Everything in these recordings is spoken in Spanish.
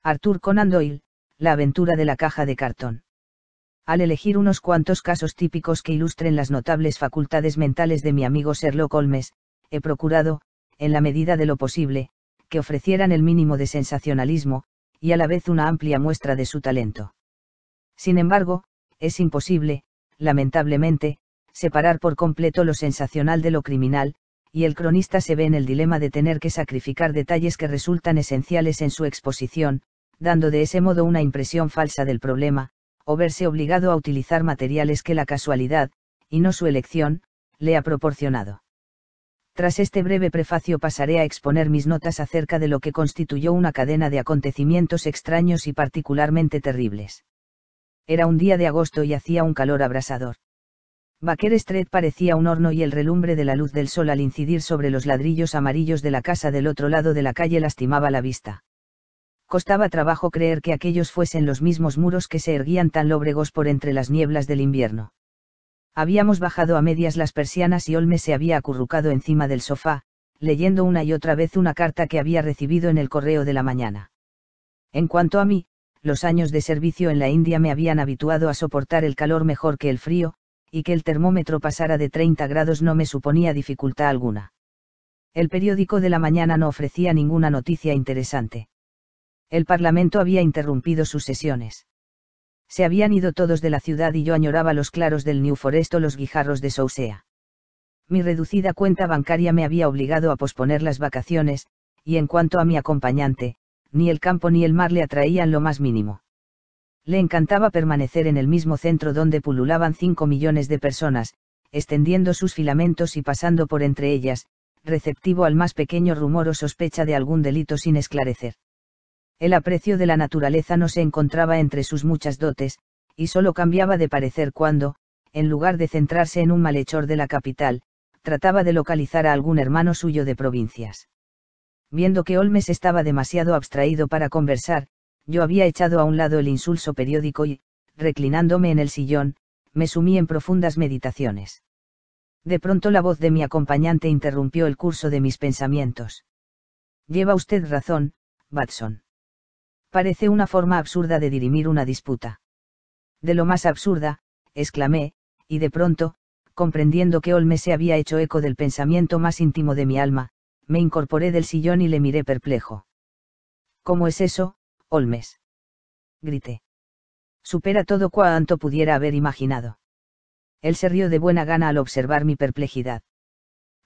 Arthur Conan Doyle, La aventura de la caja de cartón. Al elegir unos cuantos casos típicos que ilustren las notables facultades mentales de mi amigo Sherlock Holmes, he procurado, en la medida de lo posible, que ofrecieran el mínimo de sensacionalismo, y a la vez una amplia muestra de su talento. Sin embargo, es imposible, lamentablemente, separar por completo lo sensacional de lo criminal, y el cronista se ve en el dilema de tener que sacrificar detalles que resultan esenciales en su exposición, dando de ese modo una impresión falsa del problema, o verse obligado a utilizar materiales que la casualidad, y no su elección, le ha proporcionado. Tras este breve prefacio pasaré a exponer mis notas acerca de lo que constituyó una cadena de acontecimientos extraños y particularmente terribles. Era un día de agosto y hacía un calor abrasador. Baker Street parecía un horno y el relumbre de la luz del sol al incidir sobre los ladrillos amarillos de la casa del otro lado de la calle lastimaba la vista. Costaba trabajo creer que aquellos fuesen los mismos muros que se erguían tan lóbregos por entre las nieblas del invierno. Habíamos bajado a medias las persianas y Holmes se había acurrucado encima del sofá, leyendo una y otra vez una carta que había recibido en el correo de la mañana. En cuanto a mí, los años de servicio en la India me habían habituado a soportar el calor mejor que el frío, y que el termómetro pasara de 30 grados no me suponía dificultad alguna. El periódico de la mañana no ofrecía ninguna noticia interesante. El Parlamento había interrumpido sus sesiones. Se habían ido todos de la ciudad y yo añoraba los claros del New Forest o los guijarros de Sousea. Mi reducida cuenta bancaria me había obligado a posponer las vacaciones, y en cuanto a mi acompañante, ni el campo ni el mar le atraían lo más mínimo. Le encantaba permanecer en el mismo centro donde pululaban 5 millones de personas, extendiendo sus filamentos y pasando por entre ellas, receptivo al más pequeño rumor o sospecha de algún delito sin esclarecer. El aprecio de la naturaleza no se encontraba entre sus muchas dotes, y solo cambiaba de parecer cuando, en lugar de centrarse en un malhechor de la capital, trataba de localizar a algún hermano suyo de provincias. Viendo que Holmes estaba demasiado abstraído para conversar, yo había echado a un lado el insulso periódico y, reclinándome en el sillón, me sumí en profundas meditaciones. De pronto la voz de mi acompañante interrumpió el curso de mis pensamientos. Lleva usted razón, Watson. Parece una forma absurda de dirimir una disputa. De lo más absurda, exclamé, y de pronto, comprendiendo que Holmes se había hecho eco del pensamiento más íntimo de mi alma, me incorporé del sillón y le miré perplejo. ¿Cómo es eso, Holmes? Grité. Supera todo cuanto pudiera haber imaginado. Él se rió de buena gana al observar mi perplejidad.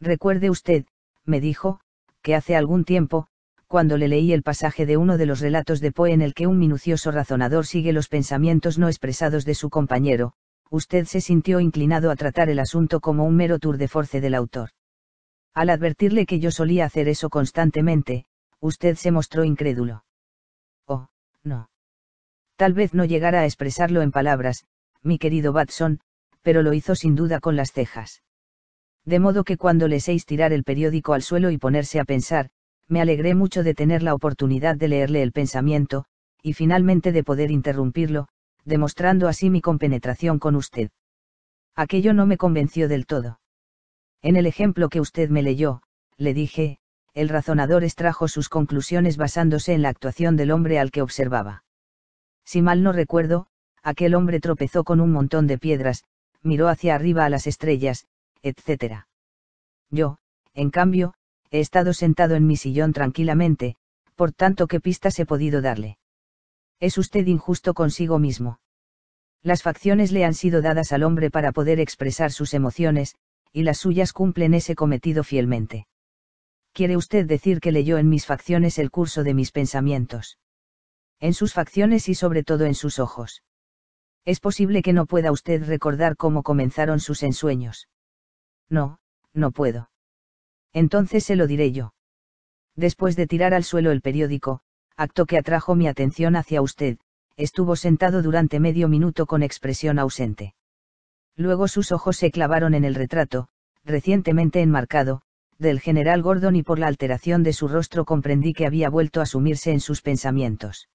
Recuerde usted, me dijo, que hace algún tiempo, cuando le leí el pasaje de uno de los relatos de Poe en el que un minucioso razonador sigue los pensamientos no expresados de su compañero, usted se sintió inclinado a tratar el asunto como un mero tour de force del autor. Al advertirle que yo solía hacer eso constantemente, usted se mostró incrédulo. Oh, no. Tal vez no llegara a expresarlo en palabras, mi querido Watson, pero lo hizo sin duda con las cejas. De modo que cuando le hice tirar el periódico al suelo y ponerse a pensar, me alegré mucho de tener la oportunidad de leerle el pensamiento, y finalmente de poder interrumpirlo, demostrando así mi compenetración con usted. Aquello no me convenció del todo. En el ejemplo que usted me leyó, le dije, el razonador extrajo sus conclusiones basándose en la actuación del hombre al que observaba. Si mal no recuerdo, aquel hombre tropezó con un montón de piedras, miró hacia arriba a las estrellas, etc. Yo, en cambio, he estado sentado en mi sillón tranquilamente, por tanto ¿qué pistas he podido darle? Es usted injusto consigo mismo. Las facciones le han sido dadas al hombre para poder expresar sus emociones, y las suyas cumplen ese cometido fielmente. ¿Quiere usted decir que leyó en mis facciones el curso de mis pensamientos? En sus facciones y sobre todo en sus ojos. Es posible que no pueda usted recordar cómo comenzaron sus ensueños. No, no puedo. Entonces se lo diré yo. Después de tirar al suelo el periódico, acto que atrajo mi atención hacia usted, estuvo sentado durante medio minuto con expresión ausente. Luego sus ojos se clavaron en el retrato, recientemente enmarcado, del general Gordon y por la alteración de su rostro comprendí que había vuelto a sumirse en sus pensamientos.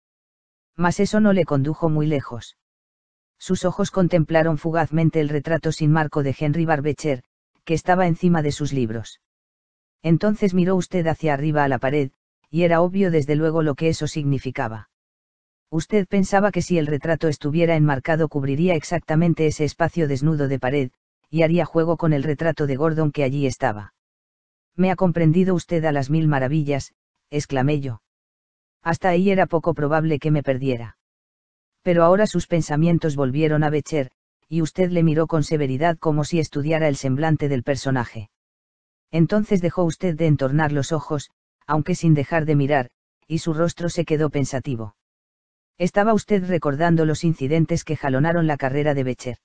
Mas eso no le condujo muy lejos. Sus ojos contemplaron fugazmente el retrato sin marco de Henry Barbecher, que estaba encima de sus libros. Entonces miró usted hacia arriba a la pared, y era obvio desde luego lo que eso significaba. Usted pensaba que si el retrato estuviera enmarcado cubriría exactamente ese espacio desnudo de pared, y haría juego con el retrato de Gordon que allí estaba. Me ha comprendido usted a las mil maravillas, exclamé yo. Hasta ahí era poco probable que me perdiera. Pero ahora sus pensamientos volvieron a Becher, y usted le miró con severidad como si estudiara el semblante del personaje. Entonces dejó usted de entornar los ojos, aunque sin dejar de mirar, y su rostro se quedó pensativo. Estaba usted recordando los incidentes que jalonaron la carrera de Becher.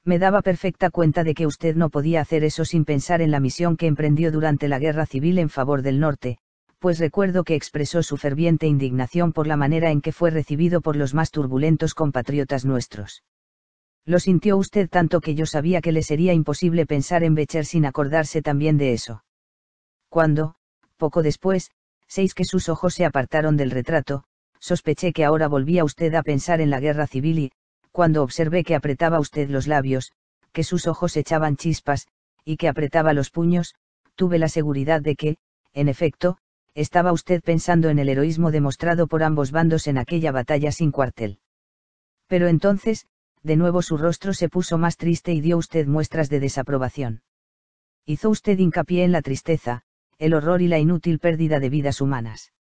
Me daba perfecta cuenta de que usted no podía hacer eso sin pensar en la misión que emprendió durante la Guerra Civil en favor del Norte, pues recuerdo que expresó su ferviente indignación por la manera en que fue recibido por los más turbulentos compatriotas nuestros. Lo sintió usted tanto que yo sabía que le sería imposible pensar en Becher sin acordarse también de eso. Cuando, poco después, que sus ojos se apartaron del retrato, sospeché que ahora volvía usted a pensar en la Guerra Civil y, cuando observé que apretaba usted los labios, que sus ojos echaban chispas, y que apretaba los puños, tuve la seguridad de que, en efecto, estaba usted pensando en el heroísmo demostrado por ambos bandos en aquella batalla sin cuartel. Pero entonces, de nuevo su rostro se puso más triste y dio usted muestras de desaprobación. Hizo usted hincapié en la tristeza, el horror y la inútil pérdida de vidas humanas.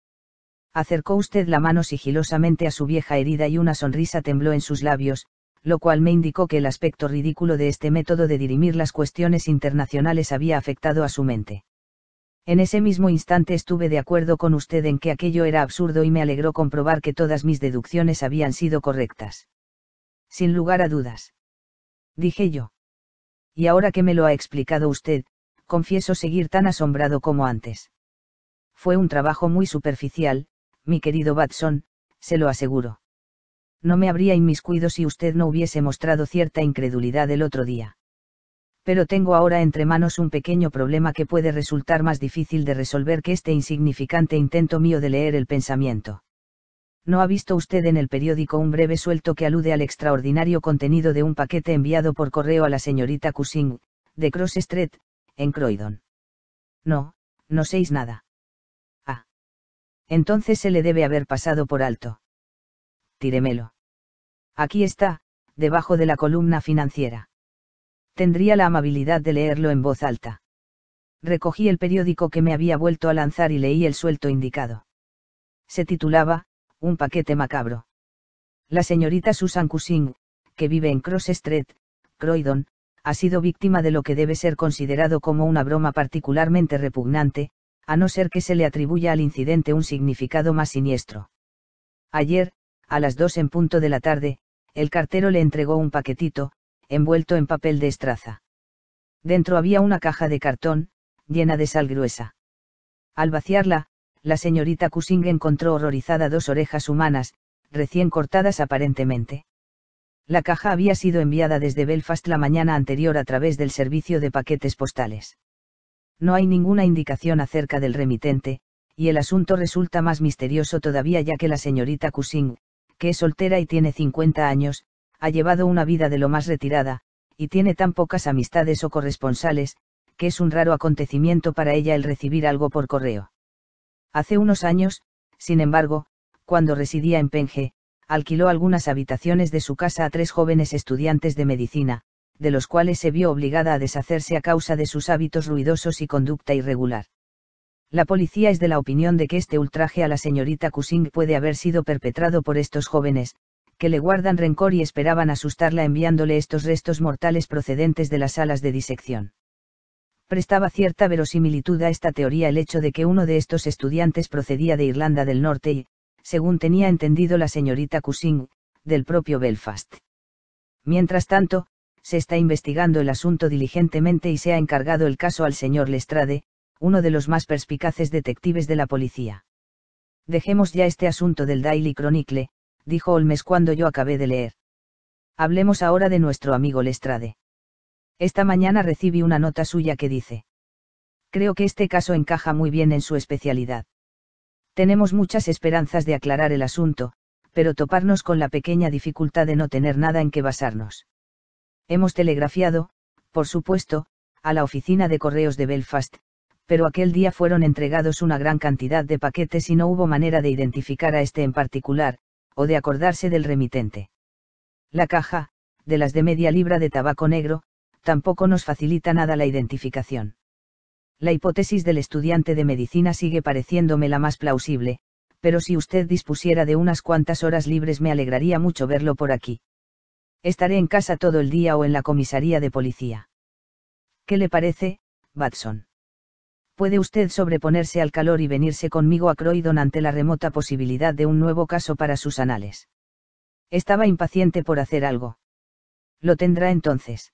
Acercó usted la mano sigilosamente a su vieja herida y una sonrisa tembló en sus labios, lo cual me indicó que el aspecto ridículo de este método de dirimir las cuestiones internacionales había afectado a su mente. En ese mismo instante estuve de acuerdo con usted en que aquello era absurdo y me alegró comprobar que todas mis deducciones habían sido correctas. Sin lugar a dudas. Dije yo. Y ahora que me lo ha explicado usted, confieso seguir tan asombrado como antes. Fue un trabajo muy superficial, mi querido Watson, se lo aseguro. No me habría inmiscuido si usted no hubiese mostrado cierta incredulidad el otro día. Pero tengo ahora entre manos un pequeño problema que puede resultar más difícil de resolver que este insignificante intento mío de leer el pensamiento. ¿No ha visto usted en el periódico un breve suelto que alude al extraordinario contenido de un paquete enviado por correo a la señorita Cushing, de Cross Street, en Croydon? No, no séis nada. Ah. Entonces se le debe haber pasado por alto. Tíremelo. Aquí está, debajo de la columna financiera. Tendría la amabilidad de leerlo en voz alta. Recogí el periódico que me había vuelto a lanzar y leí el suelto indicado. Se titulaba, Un paquete macabro. La señorita Susan Cushing, que vive en Cross Street, Croydon, ha sido víctima de lo que debe ser considerado como una broma particularmente repugnante, a no ser que se le atribuya al incidente un significado más siniestro. Ayer, a las 2 en punto de la tarde, el cartero le entregó un paquetito, envuelto en papel de estraza. Dentro había una caja de cartón, llena de sal gruesa. Al vaciarla, la señorita Cushing encontró horrorizada 2 orejas humanas, recién cortadas aparentemente. La caja había sido enviada desde Belfast la mañana anterior a través del servicio de paquetes postales. No hay ninguna indicación acerca del remitente, y el asunto resulta más misterioso todavía ya que la señorita Cushing, que es soltera y tiene 50 años, ha llevado una vida de lo más retirada, y tiene tan pocas amistades o corresponsales, que es un raro acontecimiento para ella el recibir algo por correo. Hace unos años, sin embargo, cuando residía en Penge, alquiló algunas habitaciones de su casa a 3 jóvenes estudiantes de medicina, de los cuales se vio obligada a deshacerse a causa de sus hábitos ruidosos y conducta irregular. La policía es de la opinión de que este ultraje a la señorita Cushing puede haber sido perpetrado por estos jóvenes, que le guardan rencor y esperaban asustarla enviándole estos restos mortales procedentes de las salas de disección. Prestaba cierta verosimilitud a esta teoría el hecho de que uno de estos estudiantes procedía de Irlanda del Norte y, según tenía entendido la señorita Cushing, del propio Belfast. Mientras tanto, se está investigando el asunto diligentemente y se ha encargado el caso al señor Lestrade, uno de los más perspicaces detectives de la policía. Dejemos ya este asunto del Daily Chronicle, dijo Holmes cuando yo acabé de leer. Hablemos ahora de nuestro amigo Lestrade. Esta mañana recibí una nota suya que dice: creo que este caso encaja muy bien en su especialidad. Tenemos muchas esperanzas de aclarar el asunto, pero toparnos con la pequeña dificultad de no tener nada en que basarnos. Hemos telegrafiado, por supuesto, a la oficina de correos de Belfast, pero aquel día fueron entregados una gran cantidad de paquetes y no hubo manera de identificar a este en particular, o de acordarse del remitente. La caja, de las de media libra de tabaco negro, tampoco nos facilita nada la identificación. La hipótesis del estudiante de medicina sigue pareciéndome la más plausible, pero si usted dispusiera de unas cuantas horas libres me alegraría mucho verlo por aquí. Estaré en casa todo el día o en la comisaría de policía. ¿Qué le parece, Watson? ¿Puede usted sobreponerse al calor y venirse conmigo a Croydon ante la remota posibilidad de un nuevo caso para sus anales? Estaba impaciente por hacer algo. Lo tendrá entonces.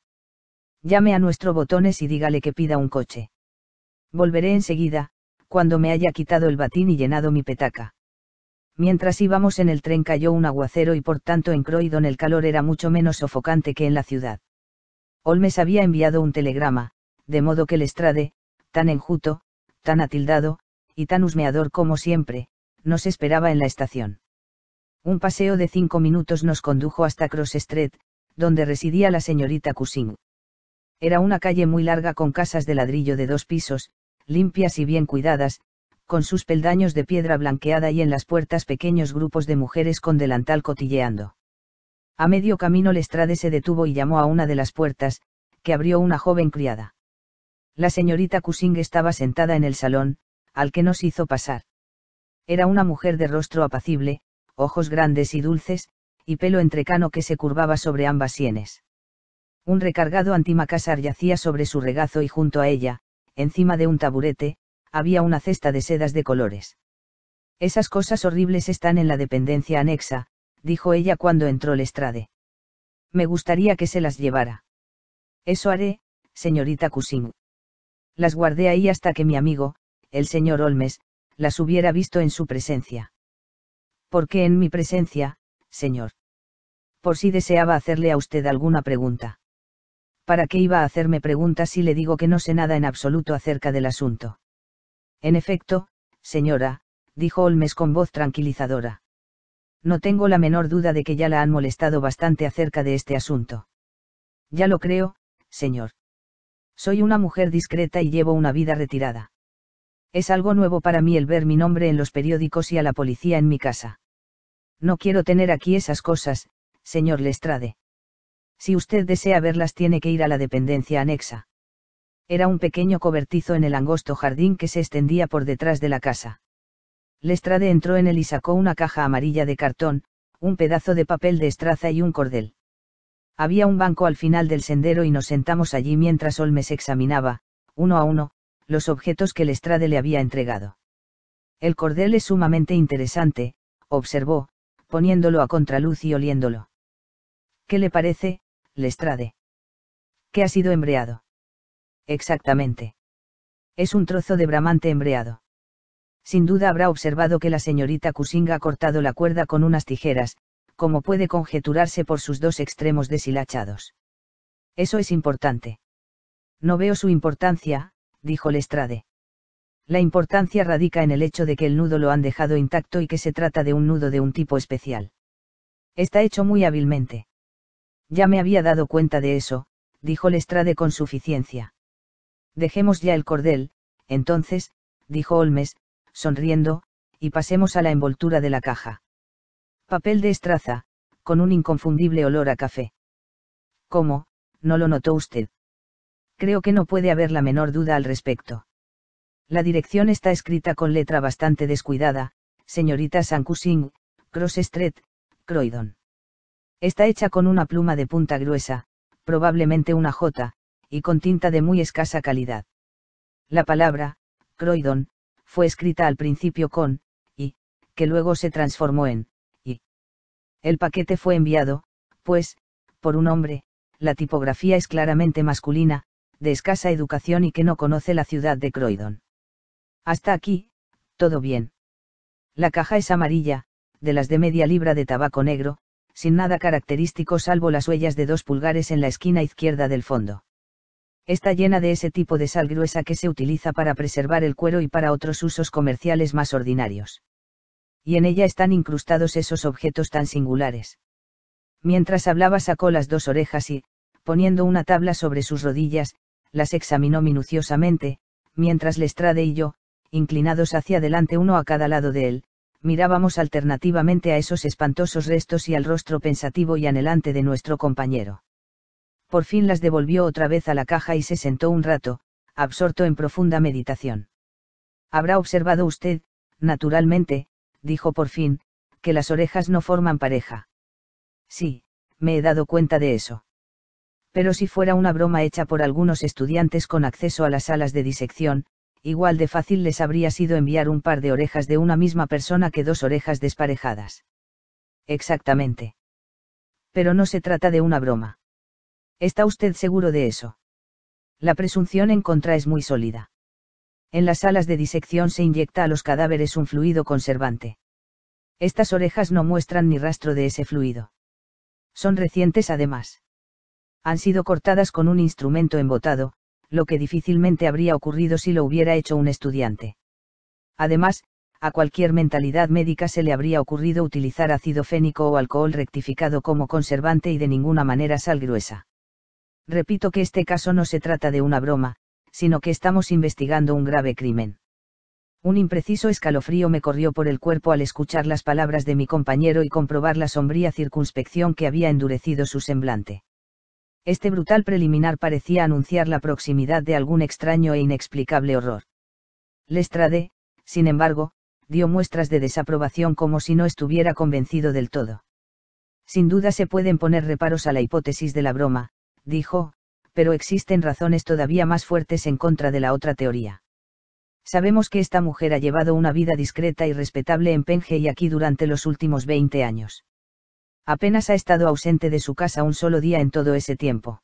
Llame a nuestro Botones y dígale que pida un coche. Volveré enseguida, cuando me haya quitado el batín y llenado mi petaca. Mientras íbamos en el tren cayó un aguacero y por tanto en Croydon el calor era mucho menos sofocante que en la ciudad. Holmes había enviado un telegrama, de modo que Lestrade, tan enjuto, tan atildado, y tan husmeador como siempre, nos esperaba en la estación. Un paseo de 5 minutos nos condujo hasta Cross Street, donde residía la señorita Cushing. Era una calle muy larga con casas de ladrillo de 2 pisos, limpias y bien cuidadas, con sus peldaños de piedra blanqueada y en las puertas pequeños grupos de mujeres con delantal cotilleando. A medio camino Lestrade se detuvo y llamó a una de las puertas, que abrió una joven criada. La señorita Cushing estaba sentada en el salón, al que nos hizo pasar. Era una mujer de rostro apacible, ojos grandes y dulces, y pelo entrecano que se curvaba sobre ambas sienes. Un recargado antimacassar yacía sobre su regazo y junto a ella, encima de un taburete, había una cesta de sedas de colores. Esas cosas horribles están en la dependencia anexa, dijo ella cuando entró Lestrade. Me gustaría que se las llevara. Eso haré, señorita Cushing. Las guardé ahí hasta que mi amigo, el señor Holmes, las hubiera visto en su presencia. ¿Por qué en mi presencia, señor? Por si deseaba hacerle a usted alguna pregunta. ¿Para qué iba a hacerme preguntas si le digo que no sé nada en absoluto acerca del asunto? En efecto, señora, dijo Holmes con voz tranquilizadora. No tengo la menor duda de que ya la han molestado bastante acerca de este asunto. Ya lo creo, señor. Soy una mujer discreta y llevo una vida retirada. Es algo nuevo para mí el ver mi nombre en los periódicos y a la policía en mi casa. No quiero tener aquí esas cosas, señor Lestrade. Si usted desea verlas tiene que ir a la dependencia anexa. Era un pequeño cobertizo en el angosto jardín que se extendía por detrás de la casa. Lestrade entró en él y sacó una caja amarilla de cartón, un pedazo de papel de estraza y un cordel. Había un banco al final del sendero y nos sentamos allí mientras Holmes examinaba, uno a uno, los objetos que Lestrade le había entregado. El cordel es sumamente interesante, observó, poniéndolo a contraluz y oliéndolo. ¿Qué le parece, Lestrade? ¿Qué ha sido embreado? Exactamente. Es un trozo de bramante embreado. Sin duda habrá observado que la señorita Cushing ha cortado la cuerda con unas tijeras, como puede conjeturarse por sus 2 extremos deshilachados. Eso es importante. No veo su importancia, dijo Lestrade. La importancia radica en el hecho de que el nudo lo han dejado intacto y que se trata de un nudo de un tipo especial. Está hecho muy hábilmente. Ya me había dado cuenta de eso, dijo Lestrade con suficiencia. Dejemos ya el cordel, entonces, dijo Holmes, sonriendo, y pasemos a la envoltura de la caja. Papel de estraza, con un inconfundible olor a café. ¿Cómo, no lo notó usted? Creo que no puede haber la menor duda al respecto. La dirección está escrita con letra bastante descuidada, señorita St. Cushing, Cross Street, Croydon. Está hecha con una pluma de punta gruesa, probablemente una J, y con tinta de muy escasa calidad. La palabra, Croydon, fue escrita al principio con, y, que luego se transformó en, y. El paquete fue enviado, pues, por un hombre, la tipografía es claramente masculina, de escasa educación y que no conoce la ciudad de Croydon. Hasta aquí, todo bien. La caja es amarilla, de las de media libra de tabaco negro, sin nada característico salvo las huellas de 2 pulgares en la esquina izquierda del fondo. Está llena de ese tipo de sal gruesa que se utiliza para preservar el cuero y para otros usos comerciales más ordinarios. Y en ella están incrustados esos objetos tan singulares. Mientras hablaba sacó las 2 orejas y, poniendo una tabla sobre sus rodillas, las examinó minuciosamente, mientras Lestrade y yo, inclinados hacia adelante uno a cada lado de él, Mirábamos alternativamente a esos espantosos restos y al rostro pensativo y anhelante de nuestro compañero. Por fin las devolvió otra vez a la caja y se sentó un rato, absorto en profunda meditación. Habrá observado usted, naturalmente, dijo por fin, que las orejas no forman pareja. Sí, me he dado cuenta de eso. Pero si fuera una broma hecha por algunos estudiantes con acceso a las salas de disección, igual de fácil les habría sido enviar un par de orejas de una misma persona que dos orejas desparejadas. Exactamente. Pero no se trata de una broma. ¿Está usted seguro de eso? La presunción en contra es muy sólida. En las salas de disección se inyecta a los cadáveres un fluido conservante. Estas orejas no muestran ni rastro de ese fluido. Son recientes además. Han sido cortadas con un instrumento embotado, lo que difícilmente habría ocurrido si lo hubiera hecho un estudiante. Además, a cualquier mentalidad médica se le habría ocurrido utilizar ácido fénico o alcohol rectificado como conservante y de ninguna manera sal gruesa. Repito que este caso no se trata de una broma, sino que estamos investigando un grave crimen. Un impreciso escalofrío me corrió por el cuerpo al escuchar las palabras de mi compañero y comprobar la sombría circunspección que había endurecido su semblante. Este brutal preliminar parecía anunciar la proximidad de algún extraño e inexplicable horror. Lestrade, sin embargo, dio muestras de desaprobación como si no estuviera convencido del todo. Sin duda se pueden poner reparos a la hipótesis de la broma, dijo, pero existen razones todavía más fuertes en contra de la otra teoría. Sabemos que esta mujer ha llevado una vida discreta y respetable en Penge y aquí durante los últimos 20 años. Apenas ha estado ausente de su casa un solo día en todo ese tiempo.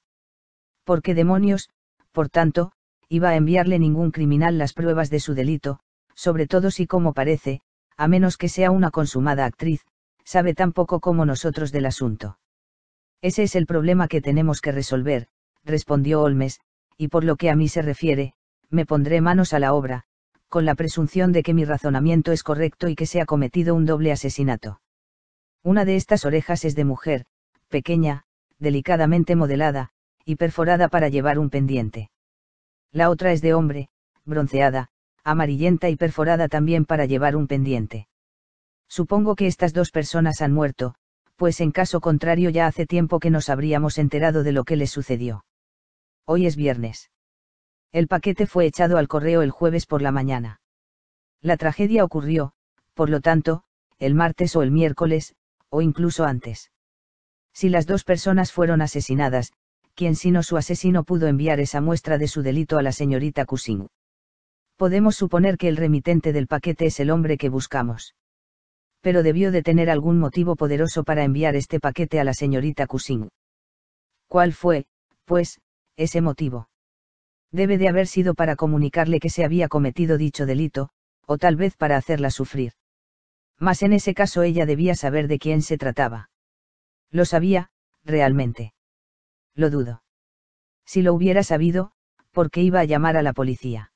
¿Por qué demonios, por tanto, iba a enviarle ningún criminal las pruebas de su delito, sobre todo si como parece, a menos que sea una consumada actriz, sabe tan poco como nosotros del asunto? Ese es el problema que tenemos que resolver, respondió Holmes, y por lo que a mí se refiere, me pondré manos a la obra, con la presunción de que mi razonamiento es correcto y que se ha cometido un doble asesinato. Una de estas orejas es de mujer, pequeña, delicadamente modelada, y perforada para llevar un pendiente. La otra es de hombre, bronceada, amarillenta y perforada también para llevar un pendiente. Supongo que estas dos personas han muerto, pues en caso contrario ya hace tiempo que nos habríamos enterado de lo que les sucedió. Hoy es viernes. El paquete fue echado al correo el jueves por la mañana. La tragedia ocurrió, por lo tanto, el martes o el miércoles, o incluso antes. Si las dos personas fueron asesinadas, ¿quién sino su asesino pudo enviar esa muestra de su delito a la señorita Cushing? Podemos suponer que el remitente del paquete es el hombre que buscamos. Pero debió de tener algún motivo poderoso para enviar este paquete a la señorita Cushing. ¿Cuál fue, pues, ese motivo? Debe de haber sido para comunicarle que se había cometido dicho delito, o tal vez para hacerla sufrir. Mas en ese caso ella debía saber de quién se trataba. ¿Lo sabía, realmente? Lo dudo. Si lo hubiera sabido, ¿por qué iba a llamar a la policía?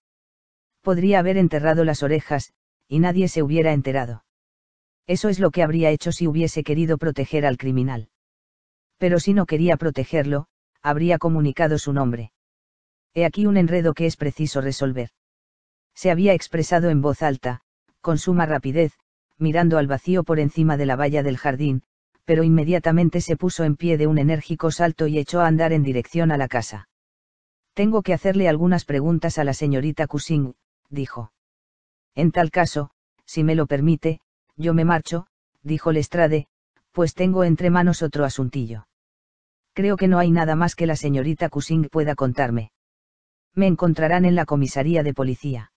Podría haber enterrado las orejas, y nadie se hubiera enterado. Eso es lo que habría hecho si hubiese querido proteger al criminal. Pero si no quería protegerlo, habría comunicado su nombre. He aquí un enredo que es preciso resolver. Se había expresado en voz alta, con suma rapidez, mirando al vacío por encima de la valla del jardín, pero inmediatamente se puso en pie de un enérgico salto y echó a andar en dirección a la casa. Tengo que hacerle algunas preguntas a la señorita Cushing, dijo. En tal caso, si me lo permite, yo me marcho, dijo Lestrade, pues tengo entre manos otro asuntillo. Creo que no hay nada más que la señorita Cushing pueda contarme. Me encontrarán en la comisaría de policía.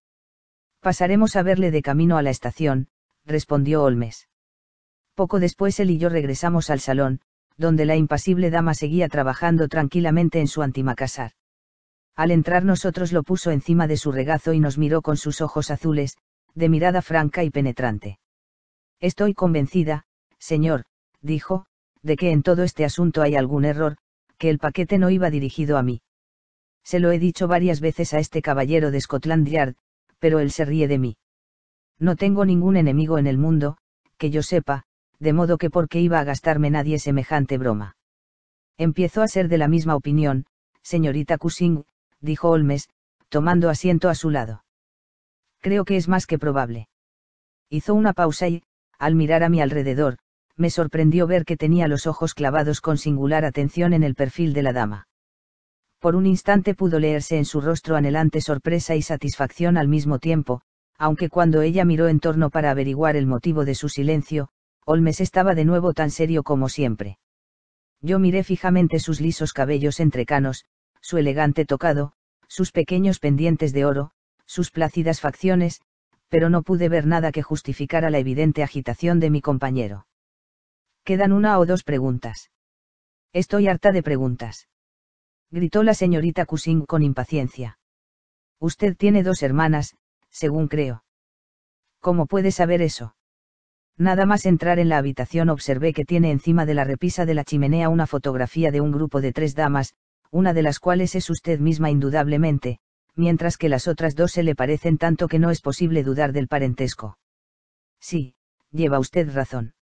Pasaremos a verle de camino a la estación, respondió Holmes. Poco después él y yo regresamos al salón, donde la impasible dama seguía trabajando tranquilamente en su antimacassar. Al entrar nosotros lo puso encima de su regazo y nos miró con sus ojos azules, de mirada franca y penetrante. Estoy convencida, señor, dijo, de que en todo este asunto hay algún error, que el paquete no iba dirigido a mí. Se lo he dicho varias veces a este caballero de Scotland Yard, pero él se ríe de mí. No tengo ningún enemigo en el mundo, que yo sepa, de modo que por qué iba a gastarme nadie semejante broma. Empiezo a ser de la misma opinión, señorita Cushing, dijo Holmes, tomando asiento a su lado. Creo que es más que probable. Hizo una pausa y, al mirar a mi alrededor, me sorprendió ver que tenía los ojos clavados con singular atención en el perfil de la dama. Por un instante pudo leerse en su rostro anhelante sorpresa y satisfacción al mismo tiempo, aunque cuando ella miró en torno para averiguar el motivo de su silencio, Holmes estaba de nuevo tan serio como siempre. Yo miré fijamente sus lisos cabellos entrecanos, su elegante tocado, sus pequeños pendientes de oro, sus plácidas facciones, pero no pude ver nada que justificara la evidente agitación de mi compañero. Quedan una o dos preguntas. Estoy harta de preguntas. Gritó la señorita Cushing con impaciencia. Usted tiene dos hermanas, según creo. ¿Cómo puede saber eso? Nada más entrar en la habitación observé que tiene encima de la repisa de la chimenea una fotografía de un grupo de 3 damas, una de las cuales es usted misma indudablemente, mientras que las otras dos se le parecen tanto que no es posible dudar del parentesco. Sí, lleva usted razón.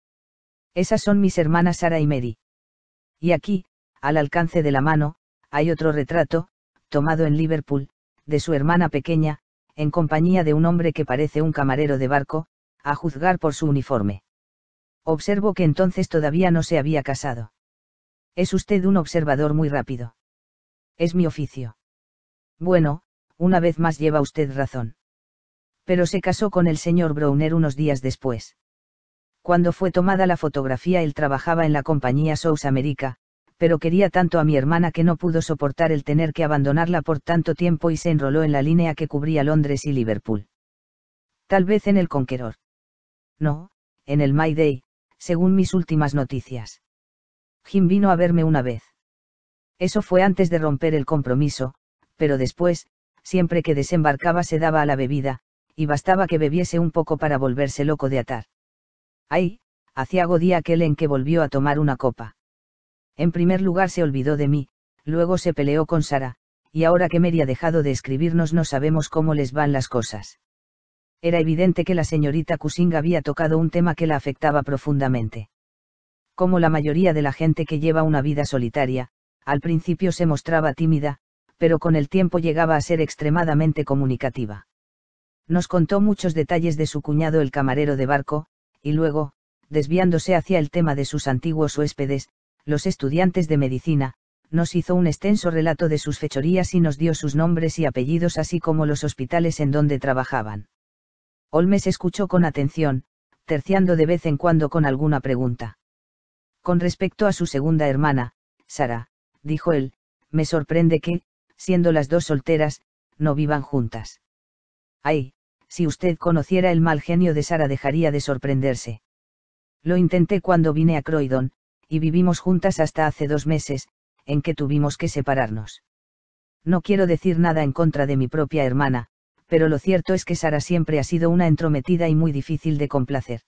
Esas son mis hermanas Sarah y Mary. Y aquí, al alcance de la mano, hay otro retrato, tomado en Liverpool, de su hermana pequeña, en compañía de un hombre que parece un camarero de barco, a juzgar por su uniforme. Observo que entonces todavía no se había casado. Es usted un observador muy rápido. Es mi oficio. Bueno, una vez más lleva usted razón. Pero se casó con el señor Browner unos días después. Cuando fue tomada la fotografía él trabajaba en la compañía South America, pero quería tanto a mi hermana que no pudo soportar el tener que abandonarla por tanto tiempo y se enroló en la línea que cubría Londres y Liverpool. Tal vez en el Conqueror. No, en el Mayday, según mis últimas noticias. Jim vino a verme una vez. Eso fue antes de romper el compromiso, pero después, siempre que desembarcaba se daba a la bebida, y bastaba que bebiese un poco para volverse loco de atar. Ay, aciago día aquel en que volvió a tomar una copa. En primer lugar se olvidó de mí, luego se peleó con Sarah, y ahora que Mary ha dejado de escribirnos no sabemos cómo les van las cosas. Era evidente que la señorita Cushing había tocado un tema que la afectaba profundamente. Como la mayoría de la gente que lleva una vida solitaria, al principio se mostraba tímida, pero con el tiempo llegaba a ser extremadamente comunicativa. Nos contó muchos detalles de su cuñado el camarero de barco, y luego, desviándose hacia el tema de sus antiguos huéspedes, los estudiantes de medicina, nos hizo un extenso relato de sus fechorías y nos dio sus nombres y apellidos así como los hospitales en donde trabajaban. Holmes escuchó con atención, terciando de vez en cuando con alguna pregunta. Con respecto a su segunda hermana, Sarah, dijo él, me sorprende que, siendo las dos solteras, no vivan juntas. Ay, si usted conociera el mal genio de Sarah dejaría de sorprenderse. Lo intenté cuando vine a Croydon, y vivimos juntas hasta hace 2 meses, en que tuvimos que separarnos. No quiero decir nada en contra de mi propia hermana, pero lo cierto es que Sarah siempre ha sido una entrometida y muy difícil de complacer.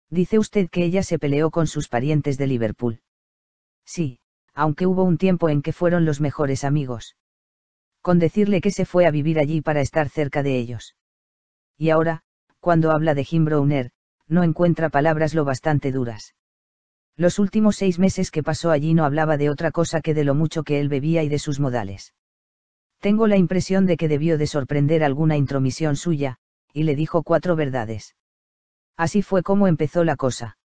Dice usted que ella se peleó con sus parientes de Liverpool. Sí, aunque hubo un tiempo en que fueron los mejores amigos. Con decirle que se fue a vivir allí para estar cerca de ellos. Y ahora, cuando habla de Jim Browner, no encuentra palabras lo bastante duras. Los últimos 6 meses que pasó allí no hablaba de otra cosa que de lo mucho que él bebía y de sus modales. Tengo la impresión de que debió de sorprender alguna intromisión suya, y le dijo 4 verdades. Así fue como empezó la cosa.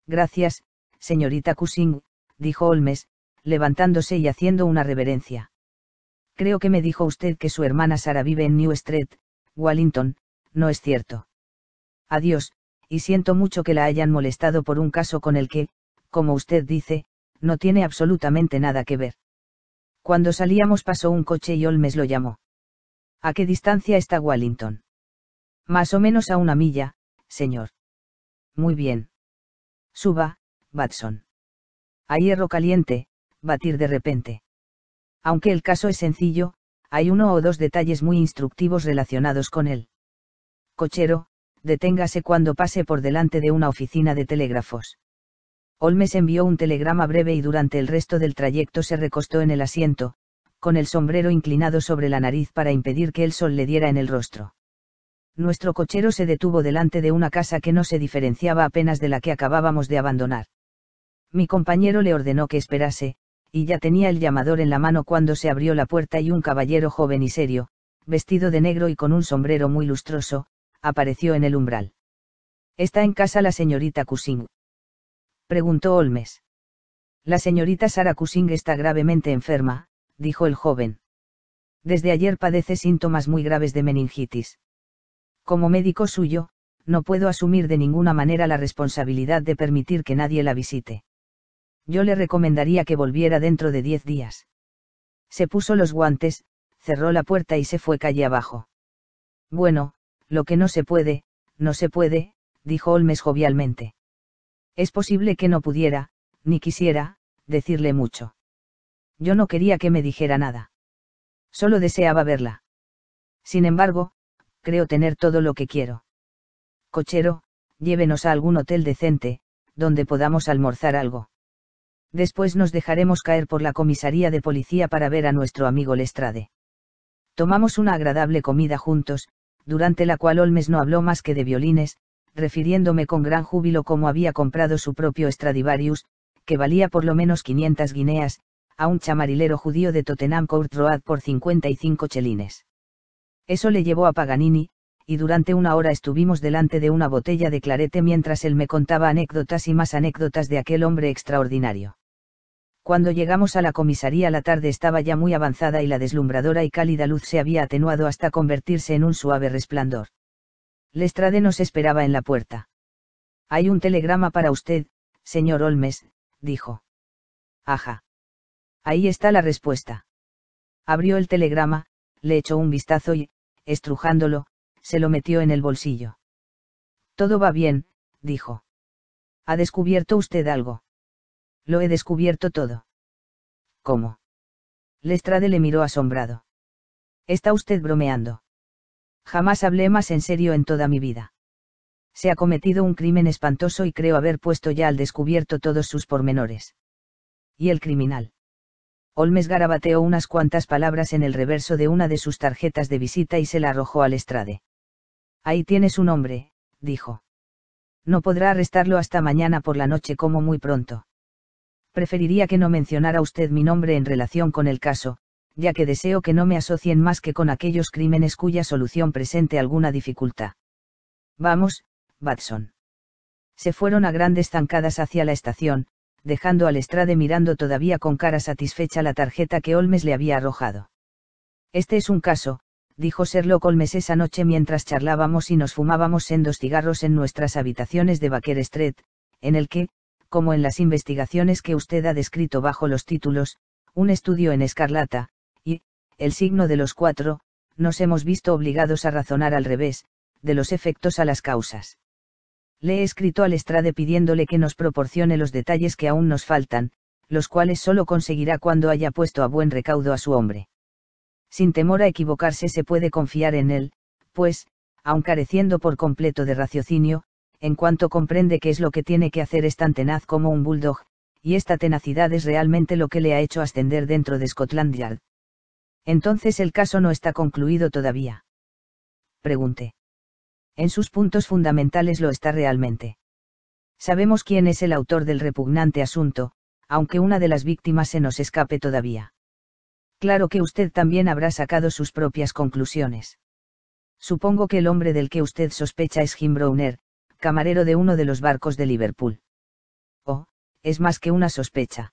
Gracias, señorita Cushing, dijo Holmes, levantándose y haciendo una reverencia. Creo que me dijo usted que su hermana Sarah vive en New Street, Wallington, ¿no es cierto? Adiós, y siento mucho que la hayan molestado por un caso con el que, como usted dice, no tiene absolutamente nada que ver. Cuando salíamos pasó un coche y Holmes lo llamó. ¿A qué distancia está Wallington? Más o menos a 1 milla, señor. Muy bien. Suba, Watson. A hierro caliente, batir de repente. Aunque el caso es sencillo, hay 1 o 2 detalles muy instructivos relacionados con él. Cochero, deténgase cuando pase por delante de una oficina de telégrafos. Holmes envió un telegrama breve y durante el resto del trayecto se recostó en el asiento, con el sombrero inclinado sobre la nariz para impedir que el sol le diera en el rostro. Nuestro cochero se detuvo delante de una casa que no se diferenciaba apenas de la que acabábamos de abandonar. Mi compañero le ordenó que esperase, y ya tenía el llamador en la mano cuando se abrió la puerta y un caballero joven y serio, vestido de negro y con un sombrero muy lustroso, apareció en el umbral. ¿Está en casa la señorita Cushing?, preguntó Holmes. La señorita Sarah Cushing está gravemente enferma, dijo el joven. Desde ayer padece síntomas muy graves de meningitis. Como médico suyo, no puedo asumir de ninguna manera la responsabilidad de permitir que nadie la visite. Yo le recomendaría que volviera dentro de 10 días. Se puso los guantes, cerró la puerta y se fue calle abajo. Bueno, lo que no se puede, dijo Holmes jovialmente. Es posible que no pudiera, ni quisiera, decirle mucho. Yo no quería que me dijera nada. Solo deseaba verla. Sin embargo, creo tener todo lo que quiero. Cochero, llévenos a algún hotel decente, donde podamos almorzar algo. Después nos dejaremos caer por la comisaría de policía para ver a nuestro amigo Lestrade. Tomamos una agradable comida juntos, durante la cual Holmes no habló más que de violines, refiriéndome con gran júbilo cómo había comprado su propio Stradivarius, que valía por lo menos 500 guineas, a un chamarilero judío de Tottenham Court Road por 55 chelines. Eso le llevó a Paganini, y durante una hora estuvimos delante de una botella de clarete mientras él me contaba anécdotas y más anécdotas de aquel hombre extraordinario. Cuando llegamos a la comisaría la tarde estaba ya muy avanzada y la deslumbradora y cálida luz se había atenuado hasta convertirse en un suave resplandor. Lestrade nos esperaba en la puerta. Hay un telegrama para usted, señor Holmes, dijo. Ajá. Ahí está la respuesta. Abrió el telegrama, le echó un vistazo y, estrujándolo, se lo metió en el bolsillo. Todo va bien, dijo. ¿Ha descubierto usted algo? Lo he descubierto todo. ¿Cómo? Lestrade le miró asombrado. ¿Está usted bromeando? Jamás hablé más en serio en toda mi vida. Se ha cometido un crimen espantoso y creo haber puesto ya al descubierto todos sus pormenores. ¿Y el criminal? Holmes garabateó unas cuantas palabras en el reverso de una de sus tarjetas de visita y se la arrojó a Lestrade. Ahí tiene su nombre, dijo. No podrá arrestarlo hasta mañana por la noche como muy pronto. Preferiría que no mencionara usted mi nombre en relación con el caso, ya que deseo que no me asocien más que con aquellos crímenes cuya solución presente alguna dificultad. Vamos, Watson. Se fueron a grandes zancadas hacia la estación, dejando a Lestrade mirando todavía con cara satisfecha la tarjeta que Holmes le había arrojado. Este es un caso, dijo Sherlock Holmes esa noche mientras charlábamos y nos fumábamos sendos cigarros en nuestras habitaciones de Baker Street, en el que, como en las investigaciones que usted ha descrito bajo los títulos, Un estudio en escarlata, y, El signo de los 4, nos hemos visto obligados a razonar al revés, de los efectos a las causas. Le he escrito a Lestrade pidiéndole que nos proporcione los detalles que aún nos faltan, los cuales solo conseguirá cuando haya puesto a buen recaudo a su hombre. Sin temor a equivocarse se puede confiar en él, pues, aun careciendo por completo de raciocinio, en cuanto comprende qué es lo que tiene que hacer es tan tenaz como un bulldog, y esta tenacidad es realmente lo que le ha hecho ascender dentro de Scotland Yard. Entonces el caso no está concluido todavía. Pregunté. En sus puntos fundamentales lo está realmente. Sabemos quién es el autor del repugnante asunto, aunque una de las víctimas se nos escape todavía. Claro que usted también habrá sacado sus propias conclusiones. Supongo que el hombre del que usted sospecha es Jim Browner, camarero de uno de los barcos de Liverpool. Oh, es más que una sospecha.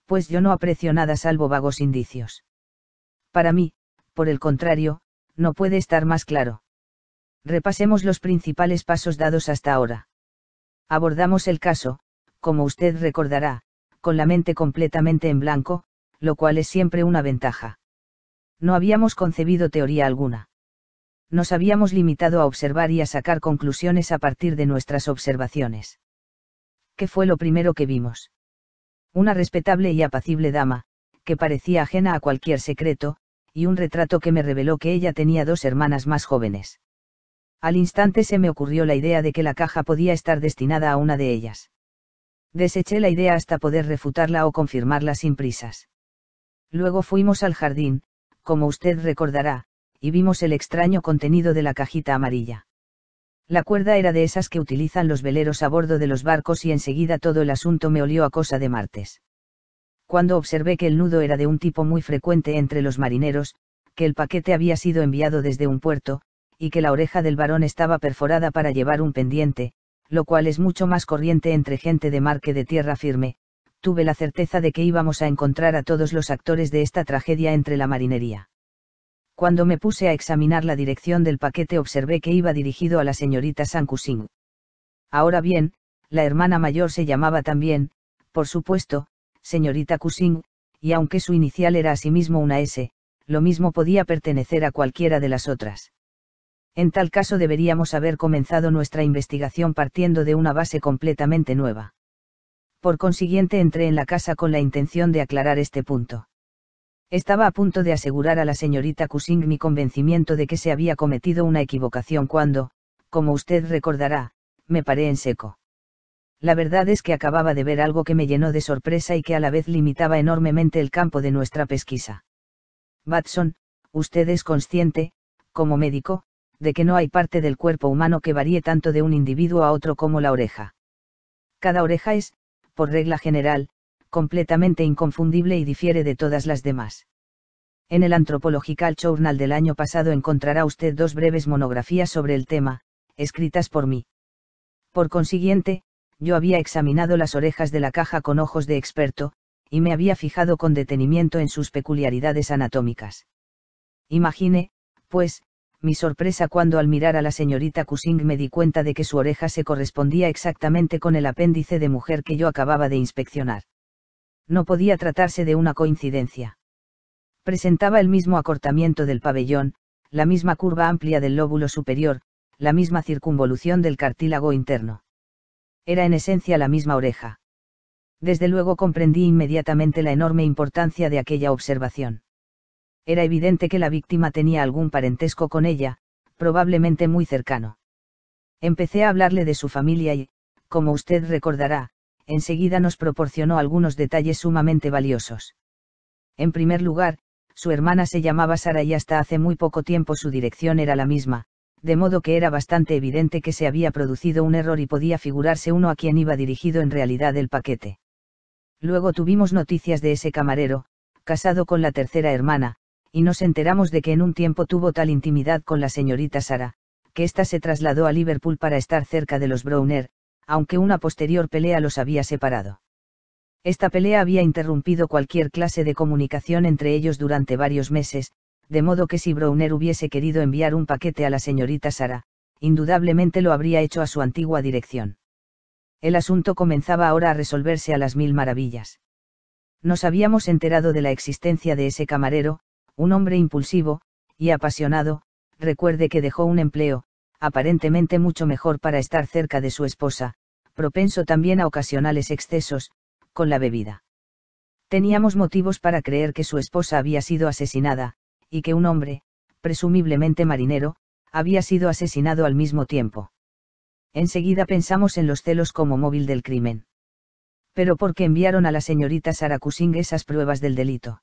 Pues yo no aprecio nada salvo vagos indicios. Para mí, por el contrario, no puede estar más claro. Repasemos los principales pasos dados hasta ahora. Abordamos el caso, como usted recordará, con la mente completamente en blanco, lo cual es siempre una ventaja. No habíamos concebido teoría alguna. Nos habíamos limitado a observar y a sacar conclusiones a partir de nuestras observaciones. ¿Qué fue lo primero que vimos? Una respetable y apacible dama, que parecía ajena a cualquier secreto, y un retrato que me reveló que ella tenía 2 hermanas más jóvenes. Al instante se me ocurrió la idea de que la caja podía estar destinada a una de ellas. Deseché la idea hasta poder refutarla o confirmarla sin prisas. Luego fuimos al jardín, como usted recordará, y vimos el extraño contenido de la cajita amarilla. La cuerda era de esas que utilizan los veleros a bordo de los barcos y enseguida todo el asunto me olió a cosa de martes. Cuando observé que el nudo era de un tipo muy frecuente entre los marineros, que el paquete había sido enviado desde un puerto, y que la oreja del varón estaba perforada para llevar un pendiente, lo cual es mucho más corriente entre gente de mar que de tierra firme. Tuve la certeza de que íbamos a encontrar a todos los actores de esta tragedia entre la marinería. Cuando me puse a examinar la dirección del paquete observé que iba dirigido a la señorita San Cushing. Ahora bien, la hermana mayor se llamaba también, por supuesto, señorita Cushing, y aunque su inicial era asimismo una S, lo mismo podía pertenecer a cualquiera de las otras. En tal caso deberíamos haber comenzado nuestra investigación partiendo de una base completamente nueva. Por consiguiente entré en la casa con la intención de aclarar este punto. Estaba a punto de asegurar a la señorita Cushing mi convencimiento de que se había cometido una equivocación cuando, como usted recordará, me paré en seco. La verdad es que acababa de ver algo que me llenó de sorpresa y que a la vez limitaba enormemente el campo de nuestra pesquisa. Watson, usted es consciente, como médico, de que no hay parte del cuerpo humano que varíe tanto de un individuo a otro como la oreja. Cada oreja es, por regla general, completamente inconfundible y difiere de todas las demás. En el Anthropological Journal del año pasado encontrará usted 2 breves monografías sobre el tema, escritas por mí. Por consiguiente, yo había examinado las orejas de la caja con ojos de experto, y me había fijado con detenimiento en sus peculiaridades anatómicas. Imagine, pues, mi sorpresa cuando al mirar a la señorita Cushing me di cuenta de que su oreja se correspondía exactamente con el apéndice de mujer que yo acababa de inspeccionar. No podía tratarse de una coincidencia. Presentaba el mismo acortamiento del pabellón, la misma curva amplia del lóbulo superior, la misma circunvolución del cartílago interno. Era en esencia la misma oreja. Desde luego comprendí inmediatamente la enorme importancia de aquella observación. Era evidente que la víctima tenía algún parentesco con ella, probablemente muy cercano. Empecé a hablarle de su familia y, como usted recordará, enseguida nos proporcionó algunos detalles sumamente valiosos. En primer lugar, su hermana se llamaba Sara y hasta hace muy poco tiempo su dirección era la misma, de modo que era bastante evidente que se había producido un error y podía figurarse uno a quien iba dirigido en realidad el paquete. Luego tuvimos noticias de ese camarero, casado con la tercera hermana, y nos enteramos de que en un tiempo tuvo tal intimidad con la señorita Sara, que ésta se trasladó a Liverpool para estar cerca de los Browner, aunque una posterior pelea los había separado. Esta pelea había interrumpido cualquier clase de comunicación entre ellos durante varios meses, de modo que si Browner hubiese querido enviar un paquete a la señorita Sara, indudablemente lo habría hecho a su antigua dirección. El asunto comenzaba ahora a resolverse a las 1000 maravillas. Nos habíamos enterado de la existencia de ese camarero, un hombre impulsivo y apasionado. Recuerde que dejó un empleo, aparentemente mucho mejor para estar cerca de su esposa, propenso también a ocasionales excesos, con la bebida. Teníamos motivos para creer que su esposa había sido asesinada, y que un hombre, presumiblemente marinero, había sido asesinado al mismo tiempo. Enseguida pensamos en los celos como móvil del crimen. Pero ¿por qué enviaron a la señorita Sara Cushing esas pruebas del delito?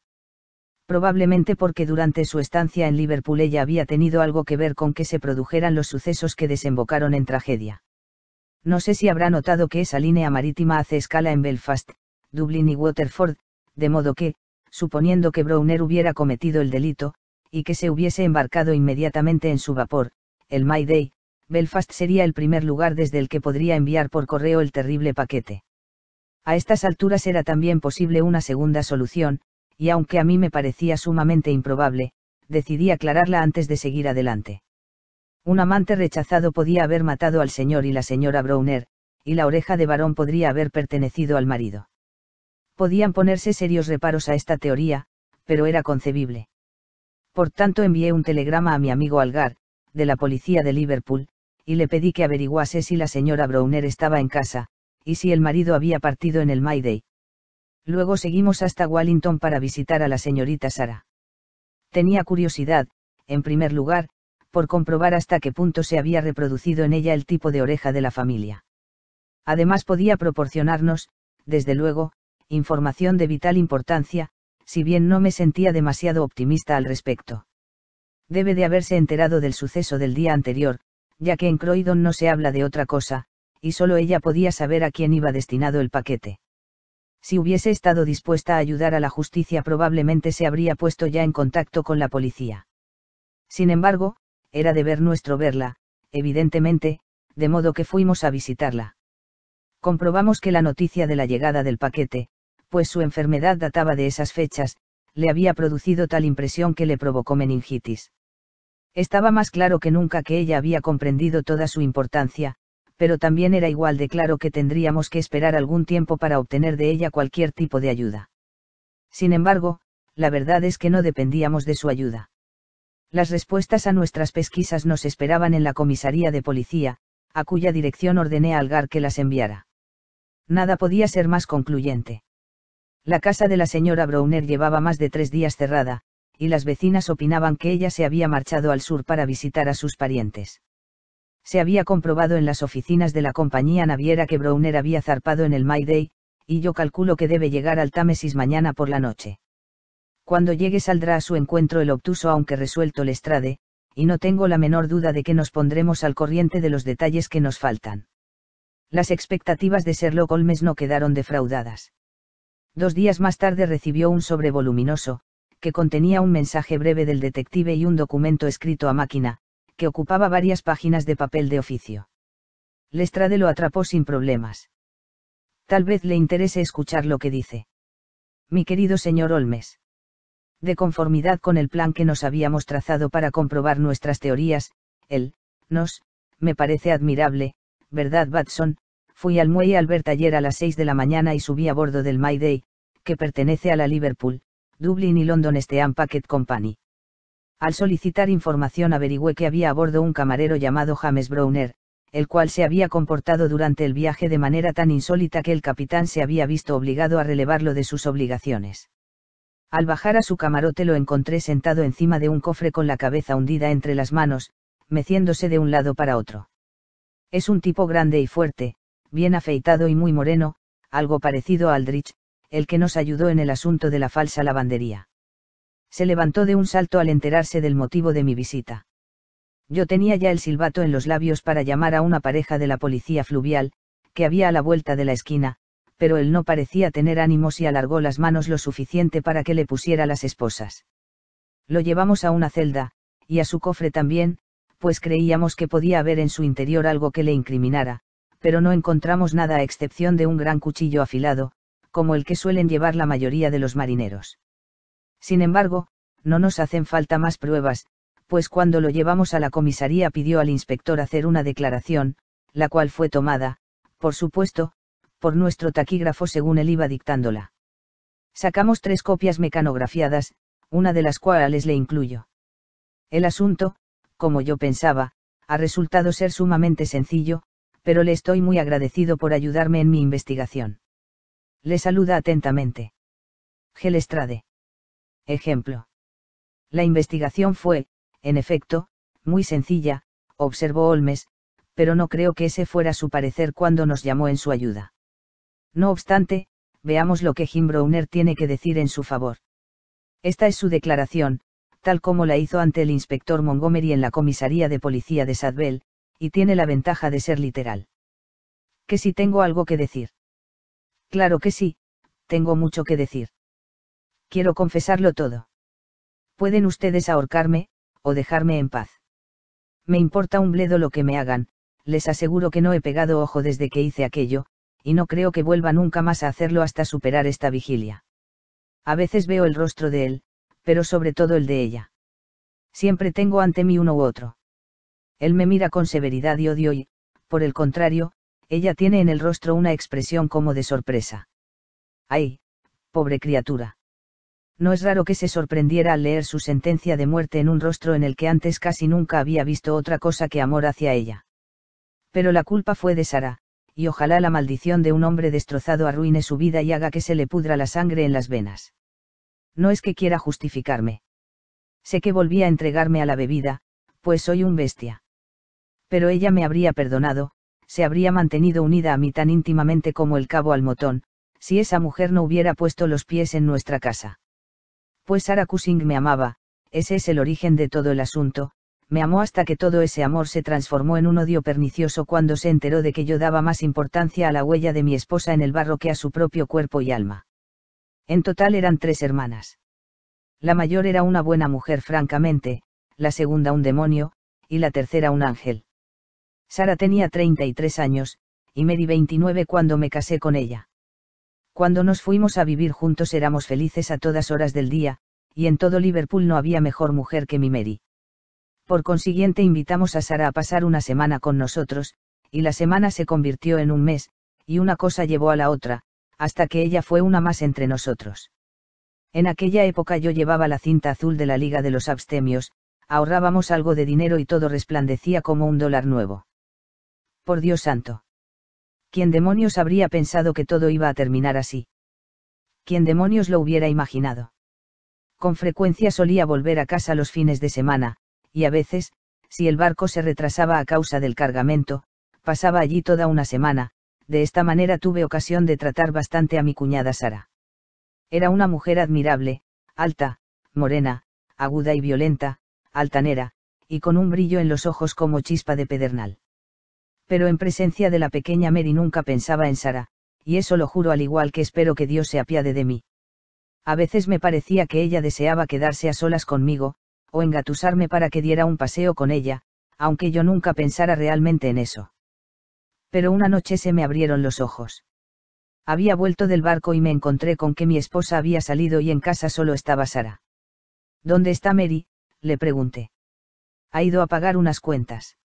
Probablemente porque durante su estancia en Liverpool ella había tenido algo que ver con que se produjeran los sucesos que desembocaron en tragedia. No sé si habrá notado que esa línea marítima hace escala en Belfast, Dublín y Waterford, de modo que, suponiendo que Browner hubiera cometido el delito, y que se hubiese embarcado inmediatamente en su vapor, el Mayday, Belfast sería el primer lugar desde el que podría enviar por correo el terrible paquete. A estas alturas era también posible una segunda solución, y aunque a mí me parecía sumamente improbable, decidí aclararla antes de seguir adelante. Un amante rechazado podía haber matado al señor y la señora Browner, y la oreja de varón podría haber pertenecido al marido. Podían ponerse serios reparos a esta teoría, pero era concebible. Por tanto envié un telegrama a mi amigo Algar, de la policía de Liverpool, y le pedí que averiguase si la señora Browner estaba en casa, y si el marido había partido en el Mayday. Luego seguimos hasta Wallington para visitar a la señorita Sara. Tenía curiosidad, en primer lugar, por comprobar hasta qué punto se había reproducido en ella el tipo de oreja de la familia. Además podía proporcionarnos, desde luego, información de vital importancia, si bien no me sentía demasiado optimista al respecto. Debe de haberse enterado del suceso del día anterior, ya que en Croydon no se habla de otra cosa, y solo ella podía saber a quién iba destinado el paquete. Si hubiese estado dispuesta a ayudar a la justicia probablemente se habría puesto ya en contacto con la policía. Sin embargo, era deber nuestro verla, evidentemente, de modo que fuimos a visitarla. Comprobamos que la noticia de la llegada del paquete, pues su enfermedad databa de esas fechas, le había producido tal impresión que le provocó meningitis. Estaba más claro que nunca que ella había comprendido toda su importancia, pero también era igual de claro que tendríamos que esperar algún tiempo para obtener de ella cualquier tipo de ayuda. Sin embargo, la verdad es que no dependíamos de su ayuda. Las respuestas a nuestras pesquisas nos esperaban en la comisaría de policía, a cuya dirección ordené a Algar que las enviara. Nada podía ser más concluyente. La casa de la señora Browner llevaba más de 3 días cerrada, y las vecinas opinaban que ella se había marchado al sur para visitar a sus parientes. Se había comprobado en las oficinas de la compañía naviera que Browner había zarpado en el Mayday, y yo calculo que debe llegar al Támesis mañana por la noche. Cuando llegue saldrá a su encuentro el obtuso aunque resuelto Lestrade, y no tengo la menor duda de que nos pondremos al corriente de los detalles que nos faltan. Las expectativas de Sherlock Holmes no quedaron defraudadas. 2 días más tarde recibió un sobre voluminoso, que contenía un mensaje breve del detective y un documento escrito a máquina, que ocupaba varias páginas de papel de oficio. Lestrade lo atrapó sin problemas. Tal vez le interese escuchar lo que dice. Mi querido señor Holmes. De conformidad con el plan que nos habíamos trazado para comprobar nuestras teorías, me parece admirable, ¿verdad, Watson? Fui al muelle Albert ayer a las 6 de la mañana y subí a bordo del Mayday, que pertenece a la Liverpool, Dublin y London Steam Packet Company. Al solicitar información averigüé que había a bordo un camarero llamado James Browner, el cual se había comportado durante el viaje de manera tan insólita que el capitán se había visto obligado a relevarlo de sus obligaciones. Al bajar a su camarote lo encontré sentado encima de un cofre con la cabeza hundida entre las manos, meciéndose de un lado para otro. Es un tipo grande y fuerte, bien afeitado y muy moreno, algo parecido a Aldrich, el que nos ayudó en el asunto de la falsa lavandería. Se levantó de un salto al enterarse del motivo de mi visita. Yo tenía ya el silbato en los labios para llamar a una pareja de la policía fluvial, que había a la vuelta de la esquina, pero él no parecía tener ánimos y alargó las manos lo suficiente para que le pusiera las esposas. Lo llevamos a una celda, y a su cofre también, pues creíamos que podía haber en su interior algo que le incriminara, pero no encontramos nada a excepción de un gran cuchillo afilado, como el que suelen llevar la mayoría de los marineros. Sin embargo, no nos hacen falta más pruebas, pues cuando lo llevamos a la comisaría pidió al inspector hacer una declaración, la cual fue tomada, por supuesto, por nuestro taquígrafo según él iba dictándola. Sacamos 3 copias mecanografiadas, una de las cuales le incluyo. El asunto, como yo pensaba, ha resultado ser sumamente sencillo, pero le estoy muy agradecido por ayudarme en mi investigación. Le saluda atentamente. G. Lestrade. Ejemplo. La investigación fue, en efecto, muy sencilla, observó Holmes, pero no creo que ese fuera su parecer cuando nos llamó en su ayuda. No obstante, veamos lo que Jim Browner tiene que decir en su favor. Esta es su declaración, tal como la hizo ante el inspector Montgomery en la comisaría de policía de Sadwell, y tiene la ventaja de ser literal. ¿Que si tengo algo que decir? Claro que sí, tengo mucho que decir. Quiero confesarlo todo. Pueden ustedes ahorcarme, o dejarme en paz. Me importa un bledo lo que me hagan, les aseguro que no he pegado ojo desde que hice aquello, y no creo que vuelva nunca más a hacerlo hasta superar esta vigilia. A veces veo el rostro de él, pero sobre todo el de ella. Siempre tengo ante mí uno u otro. Él me mira con severidad y odio y, por el contrario, ella tiene en el rostro una expresión como de sorpresa. ¡Ay, pobre criatura! No es raro que se sorprendiera al leer su sentencia de muerte en un rostro en el que antes casi nunca había visto otra cosa que amor hacia ella. Pero la culpa fue de Sarah, y ojalá la maldición de un hombre destrozado arruine su vida y haga que se le pudra la sangre en las venas. No es que quiera justificarme. Sé que volví a entregarme a la bebida, pues soy un bestia. Pero ella me habría perdonado, se habría mantenido unida a mí tan íntimamente como el cabo al motón, si esa mujer no hubiera puesto los pies en nuestra casa. Pues Sarah Cushing me amaba, ese es el origen de todo el asunto, me amó hasta que todo ese amor se transformó en un odio pernicioso cuando se enteró de que yo daba más importancia a la huella de mi esposa en el barro que a su propio cuerpo y alma. En total eran 3 hermanas. La mayor era una buena mujer francamente, la segunda un demonio, y la tercera un ángel. Sara tenía 33 años, y Mary 29 cuando me casé con ella. Cuando nos fuimos a vivir juntos éramos felices a todas horas del día, y en todo Liverpool no había mejor mujer que mi Mary. Por consiguiente invitamos a Sara a pasar una semana con nosotros, y la semana se convirtió en un mes, y una cosa llevó a la otra, hasta que ella fue una más entre nosotros. En aquella época yo llevaba la cinta azul de la Liga de los Abstemios, ahorrábamos algo de dinero y todo resplandecía como un dólar nuevo. Por Dios santo. ¿Quién demonios habría pensado que todo iba a terminar así? ¿Quién demonios lo hubiera imaginado? Con frecuencia solía volver a casa los fines de semana, y a veces, si el barco se retrasaba a causa del cargamento, pasaba allí toda una semana. De esta manera tuve ocasión de tratar bastante a mi cuñada Sara. Era una mujer admirable, alta, morena, aguda y violenta, altanera, y con un brillo en los ojos como chispa de pedernal. Pero en presencia de la pequeña Mary nunca pensaba en Sara, y eso lo juro al igual que espero que Dios se apiade de mí. A veces me parecía que ella deseaba quedarse a solas conmigo, o engatusarme para que diera un paseo con ella, aunque yo nunca pensara realmente en eso. Pero una noche se me abrieron los ojos. Había vuelto del barco y me encontré con que mi esposa había salido y en casa solo estaba Sara. ¿Dónde está Mary?, le pregunté. Ha ido a pagar unas cuentas.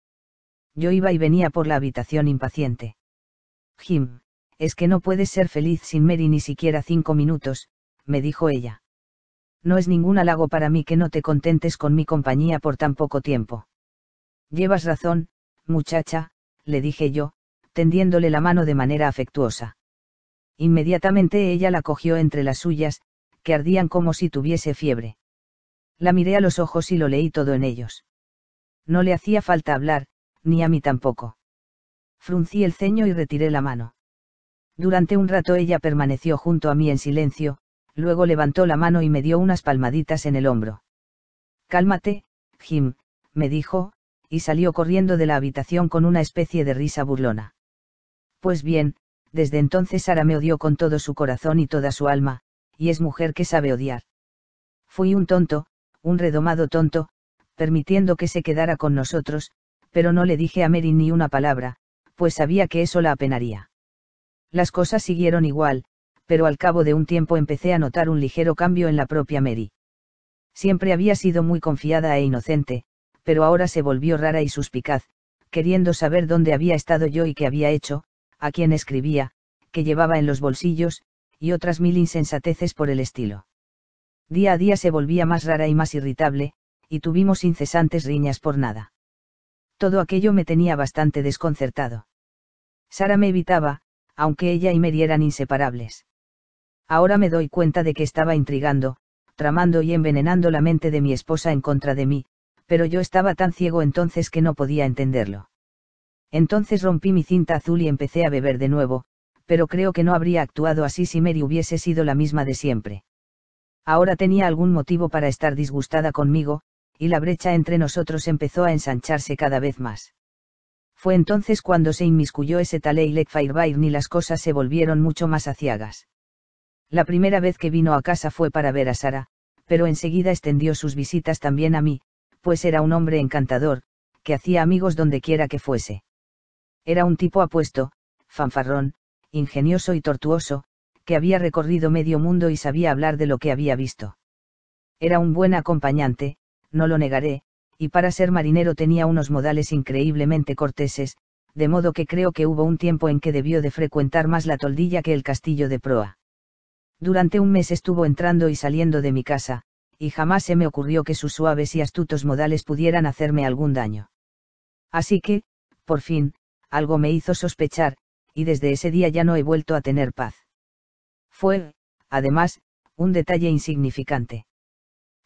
Yo iba y venía por la habitación impaciente. Jim, es que no puedes ser feliz sin Mary ni siquiera 5 minutos, me dijo ella. No es ningún halago para mí que no te contentes con mi compañía por tan poco tiempo. Llevas razón, muchacha, le dije yo, tendiéndole la mano de manera afectuosa. Inmediatamente ella la cogió entre las suyas, que ardían como si tuviese fiebre. La miré a los ojos y lo leí todo en ellos. No le hacía falta hablar, ni a mí tampoco. Fruncí el ceño y retiré la mano. Durante un rato ella permaneció junto a mí en silencio, luego levantó la mano y me dio unas palmaditas en el hombro. Cálmate, Jim, me dijo, y salió corriendo de la habitación con una especie de risa burlona. Pues bien, desde entonces Sara me odió con todo su corazón y toda su alma, y es mujer que sabe odiar. Fui un tonto, un redomado tonto, permitiendo que se quedara con nosotros, pero no le dije a Mary ni una palabra, pues sabía que eso la apenaría. Las cosas siguieron igual, pero al cabo de un tiempo empecé a notar un ligero cambio en la propia Mary. Siempre había sido muy confiada e inocente, pero ahora se volvió rara y suspicaz, queriendo saber dónde había estado yo y qué había hecho, a quién escribía, qué llevaba en los bolsillos, y otras 1000 insensateces por el estilo. Día a día se volvía más rara y más irritable, y tuvimos incesantes riñas por nada. Todo aquello me tenía bastante desconcertado. Sara me evitaba, aunque ella y Mary eran inseparables. Ahora me doy cuenta de que estaba intrigando, tramando y envenenando la mente de mi esposa en contra de mí, pero yo estaba tan ciego entonces que no podía entenderlo. Entonces rompí mi cinta azul y empecé a beber de nuevo, pero creo que no habría actuado así si Mary hubiese sido la misma de siempre. Ahora tenía algún motivo para estar disgustada conmigo, y la brecha entre nosotros empezó a ensancharse cada vez más. Fue entonces cuando se inmiscuyó ese tal Eilek Fairbairn y las cosas se volvieron mucho más aciagas. La primera vez que vino a casa fue para ver a Sara, pero enseguida extendió sus visitas también a mí, pues era un hombre encantador, que hacía amigos donde quiera que fuese. Era un tipo apuesto, fanfarrón, ingenioso y tortuoso, que había recorrido medio mundo y sabía hablar de lo que había visto. Era un buen acompañante, no lo negaré, y para ser marinero tenía unos modales increíblemente corteses, de modo que creo que hubo un tiempo en que debió de frecuentar más la Toldilla que el castillo de proa. Durante un mes estuvo entrando y saliendo de mi casa, y jamás se me ocurrió que sus suaves y astutos modales pudieran hacerme algún daño. Así que, por fin, algo me hizo sospechar, y desde ese día ya no he vuelto a tener paz. Fue, además, un detalle insignificante.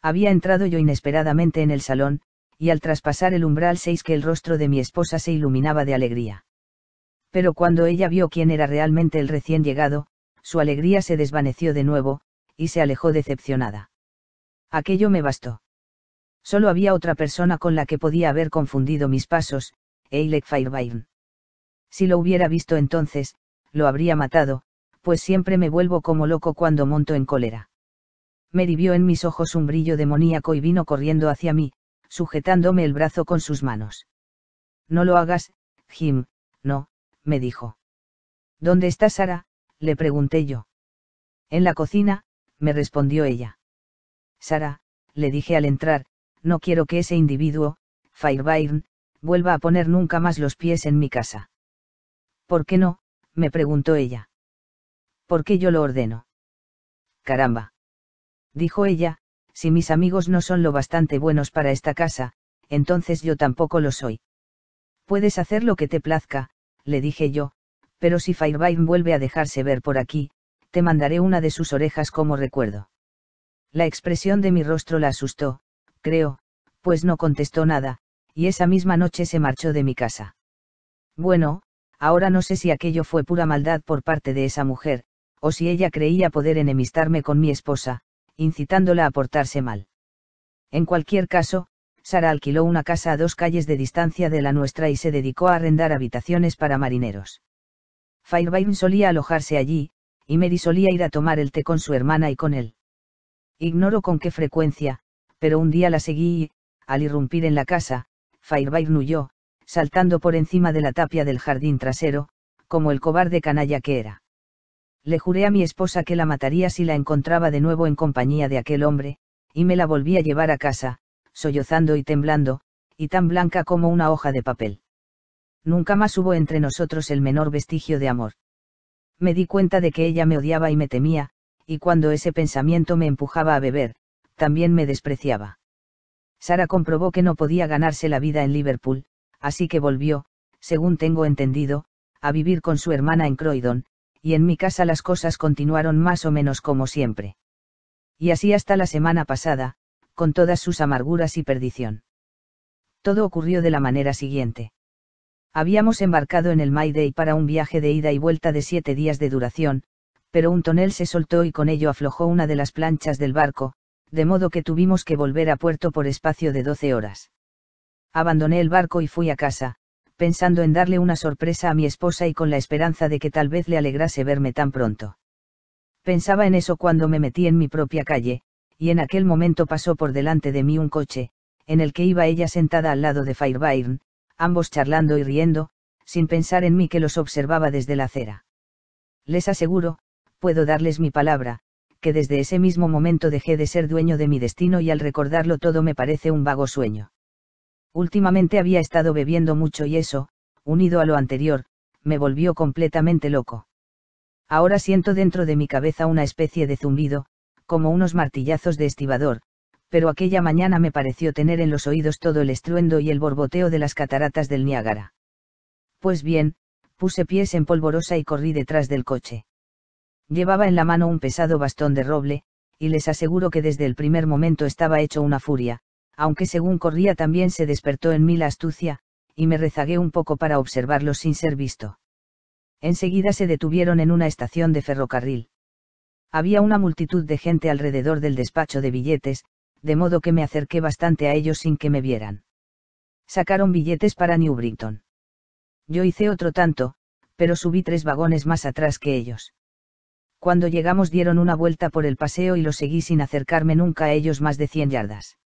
Había entrado yo inesperadamente en el salón, y al traspasar el umbral que el rostro de mi esposa se iluminaba de alegría. Pero cuando ella vio quién era realmente el recién llegado, su alegría se desvaneció de nuevo, y se alejó decepcionada. Aquello me bastó. Solo había otra persona con la que podía haber confundido mis pasos, Eilek Fairbairn. Si lo hubiera visto entonces, lo habría matado, pues siempre me vuelvo como loco cuando monto en cólera. Mary vio en mis ojos un brillo demoníaco y vino corriendo hacia mí, sujetándome el brazo con sus manos. No lo hagas, Jim, no, me dijo. ¿Dónde está Sara?, le pregunté yo. En la cocina, me respondió ella. Sara, le dije al entrar, no quiero que ese individuo, Fairbairn, vuelva a poner nunca más los pies en mi casa. ¿Por qué no?, me preguntó ella. Porque yo lo ordeno. Caramba. Dijo ella, si mis amigos no son lo bastante buenos para esta casa, entonces yo tampoco lo soy. Puedes hacer lo que te plazca, le dije yo, pero si Fairbairn vuelve a dejarse ver por aquí, te mandaré una de sus orejas como recuerdo. La expresión de mi rostro la asustó, creo, pues no contestó nada, y esa misma noche se marchó de mi casa. Bueno, ahora no sé si aquello fue pura maldad por parte de esa mujer, o si ella creía poder enemistarme con mi esposa, incitándola a portarse mal. En cualquier caso, Sara alquiló una casa a 2 calles de distancia de la nuestra y se dedicó a arrendar habitaciones para marineros. Fairbairn solía alojarse allí, y Mary solía ir a tomar el té con su hermana y con él. Ignoro con qué frecuencia, pero un día la seguí y, al irrumpir en la casa, Fairbairn huyó, saltando por encima de la tapia del jardín trasero, como el cobarde canalla que era. Le juré a mi esposa que la mataría si la encontraba de nuevo en compañía de aquel hombre, y me la volví a llevar a casa, sollozando y temblando, y tan blanca como una hoja de papel. Nunca más hubo entre nosotros el menor vestigio de amor. Me di cuenta de que ella me odiaba y me temía, y cuando ese pensamiento me empujaba a beber, también me despreciaba. Sara comprobó que no podía ganarse la vida en Liverpool, así que volvió, según tengo entendido, a vivir con su hermana en Croydon, y en mi casa las cosas continuaron más o menos como siempre. Y así hasta la semana pasada, con todas sus amarguras y perdición. Todo ocurrió de la manera siguiente. Habíamos embarcado en el Mayday para un viaje de ida y vuelta de 7 días de duración, pero un tonel se soltó y con ello aflojó una de las planchas del barco, de modo que tuvimos que volver a puerto por espacio de 12 horas. Abandoné el barco y fui a casa, pensando en darle una sorpresa a mi esposa y con la esperanza de que tal vez le alegrase verme tan pronto. Pensaba en eso cuando me metí en mi propia calle, y en aquel momento pasó por delante de mí un coche, en el que iba ella sentada al lado de Fairbairn, ambos charlando y riendo, sin pensar en mí que los observaba desde la acera. Les aseguro, puedo darles mi palabra, que desde ese mismo momento dejé de ser dueño de mi destino y al recordarlo todo me parece un vago sueño. Últimamente había estado bebiendo mucho y eso, unido a lo anterior, me volvió completamente loco. Ahora siento dentro de mi cabeza una especie de zumbido, como unos martillazos de estibador, pero aquella mañana me pareció tener en los oídos todo el estruendo y el borboteo de las cataratas del Niágara. Pues bien, puse pies en polvorosa y corrí detrás del coche. Llevaba en la mano un pesado bastón de roble, y les aseguro que desde el primer momento estaba hecho una furia, aunque según corría también se despertó en mí la astucia, y me rezagué un poco para observarlos sin ser visto. Enseguida se detuvieron en una estación de ferrocarril. Había una multitud de gente alrededor del despacho de billetes, de modo que me acerqué bastante a ellos sin que me vieran. Sacaron billetes para Newbrighton. Yo hice otro tanto, pero subí 3 vagones más atrás que ellos. Cuando llegamos dieron una vuelta por el paseo y los seguí sin acercarme nunca a ellos más de 100 yardas.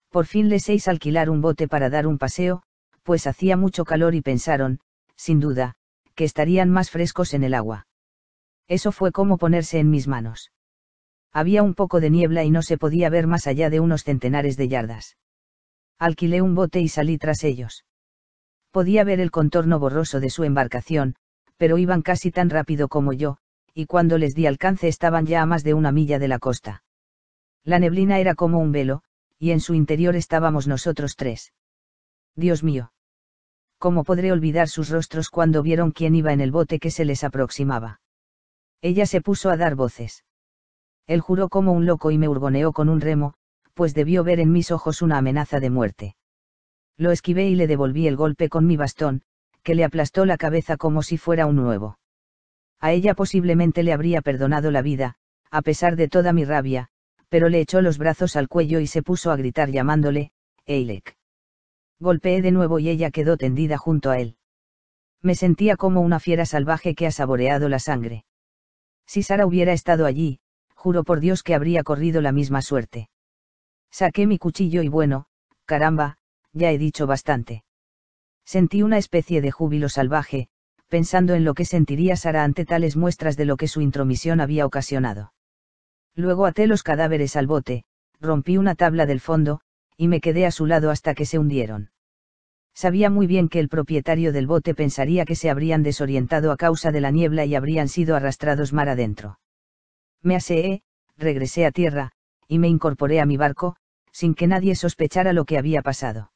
Por fin les hice alquilar un bote para dar un paseo, pues hacía mucho calor y pensaron, sin duda, que estarían más frescos en el agua. Eso fue como ponerse en mis manos. Había un poco de niebla y no se podía ver más allá de unos centenares de yardas. Alquilé un bote y salí tras ellos. Podía ver el contorno borroso de su embarcación, pero iban casi tan rápido como yo, y cuando les di alcance estaban ya a más de 1 milla de la costa. La neblina era como un velo, y en su interior estábamos nosotros 3. Dios mío. ¿Cómo podré olvidar sus rostros cuando vieron quién iba en el bote que se les aproximaba? Ella se puso a dar voces. Él juró como un loco y me hurgoneó con un remo, pues debió ver en mis ojos una amenaza de muerte. Lo esquivé y le devolví el golpe con mi bastón, que le aplastó la cabeza como si fuera un huevo. A ella posiblemente le habría perdonado la vida, a pesar de toda mi rabia, pero le echó los brazos al cuello y se puso a gritar llamándole, Eilek. Golpeé de nuevo y ella quedó tendida junto a él. Me sentía como una fiera salvaje que ha saboreado la sangre. Si Sara hubiera estado allí, juro por Dios que habría corrido la misma suerte. Saqué mi cuchillo y bueno, Caramba, ya he dicho bastante. Sentí una especie de júbilo salvaje, pensando en lo que sentiría Sara ante tales muestras de lo que su intromisión había ocasionado. Luego até los cadáveres al bote, rompí una tabla del fondo, y me quedé a su lado hasta que se hundieron. Sabía muy bien que el propietario del bote pensaría que se habrían desorientado a causa de la niebla y habrían sido arrastrados mar adentro. Me aseé, regresé a tierra, y me incorporé a mi barco, sin que nadie sospechara lo que había pasado.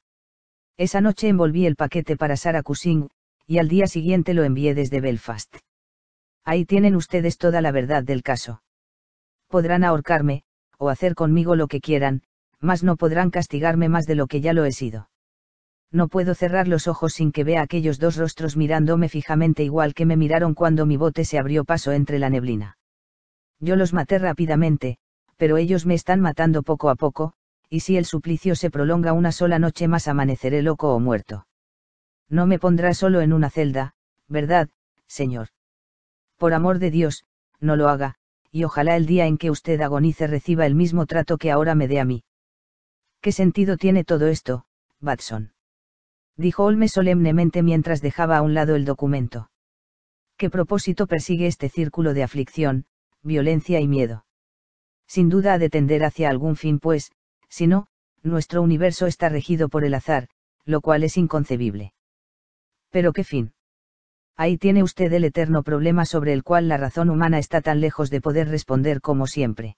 Esa noche envolví el paquete para Sarah Cushing, y al día siguiente lo envié desde Belfast. Ahí tienen ustedes toda la verdad del caso. Podrán ahorcarme, o hacer conmigo lo que quieran, mas no podrán castigarme más de lo que ya lo he sido. No puedo cerrar los ojos sin que vea aquellos dos rostros mirándome fijamente igual que me miraron cuando mi bote se abrió paso entre la neblina. Yo los maté rápidamente, pero ellos me están matando poco a poco, y si el suplicio se prolonga una sola noche más amaneceré loco o muerto. No me pondrá solo en una celda, ¿verdad, señor? Por amor de Dios, no lo haga, y ojalá el día en que usted agonice reciba el mismo trato que ahora me dé a mí. ¿Qué sentido tiene todo esto, Watson?, dijo Holmes solemnemente mientras dejaba a un lado el documento. ¿Qué propósito persigue este círculo de aflicción, violencia y miedo? Sin duda ha de tender hacia algún fin, pues, si no, nuestro universo está regido por el azar, lo cual es inconcebible. ¿Pero qué fin? Ahí tiene usted el eterno problema sobre el cual la razón humana está tan lejos de poder responder como siempre.